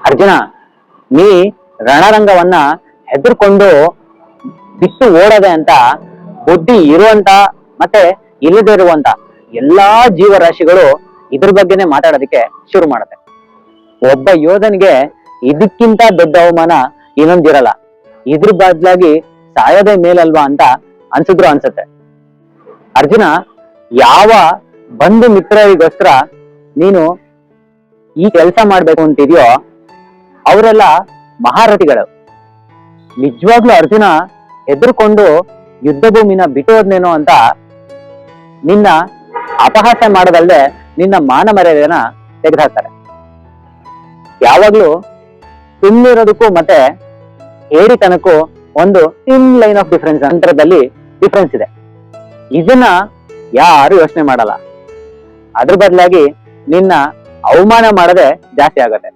ಅರ್ಜುನ, ನೀ ರಣರಂಗವನ್ನ ಹೆದರ್ಕೊಂಡು ಬಿಟ್ಟು ಓಡದೆ ಅಂತ ಬುದ್ಧಿ ಇರುವಂತ ಮತ್ತೆ ಇಲ್ಲದೆ ಇರುವಂತ ಎಲ್ಲಾ ಜೀವರಾಶಿಗಳು ಇದ್ರ ಬಗ್ಗೆನೆ ಮಾತಾಡೋದಕ್ಕೆ ಶುರು ಮಾಡುತ್ತೆ. ಒಬ್ಬ ಯೋಧನಿಗೆ ಇದಕ್ಕಿಂತ ದೊಡ್ಡ ಅವಮಾನ ಇನ್ನೊಂದಿರಲ್ಲ. ಇದ್ರ ಬದಲಾಗಿ ಸಾಯೋದೇ ಮೇಲಲ್ವಾ ಅಂತ ಅನ್ಸಿದ್ರು ಅನ್ಸುತ್ತೆ. ಅರ್ಜುನ, ಯಾವ ಬಂಧು ಮಿತ್ರರಿಗೋಸ್ಕರ ನೀನು ಈ ಕೆಲಸ ಮಾಡ್ಬೇಕು ಅಂತಿದ್ಯೋ ಅವರೆಲ್ಲ ಮಹಾರಥಿಗಳು. ನಿಜವಾಗ್ಲೂ ಅರ್ಜುನ ಹೆದರ್ಕೊಂಡು ಯುದ್ಧ ಭೂಮಿನ ಬಿಟ್ಟು ಹೋದ್ನೇನೋ ಅಂತ ನಿನ್ನ ಅಪಹಾಸ್ಯ ಮಾಡೋದಲ್ಲದೆ ನಿನ್ನ ಮಾನ ಮರ್ಯಾದೆನ ತೆಗೆದುಹಾಕ್ತಾರೆ. ಯಾವಾಗ್ಲೂ ಸುಮ್ಮನಿರೋದಕ್ಕೂ ಮತ್ತೆ ಹೇಡಿತನಕ್ಕೂ ಒಂದು ಇನ್ ಲೈನ್ ಆಫ್ ಡಿಫರೆನ್ಸ್ ಅಂತರದಲ್ಲಿ ಡಿಫರೆನ್ಸ್ ಇದೆ. ಇದನ್ನ ಯಾರು ಯೋಚನೆ ಮಾಡಲ್ಲ. ಅದ್ರ ಬದಲಾಗಿ ನಿನ್ನ ಅವಮಾನ ಮಾಡದೆ ಜಾಸ್ತಿ ಆಗತ್ತೆ.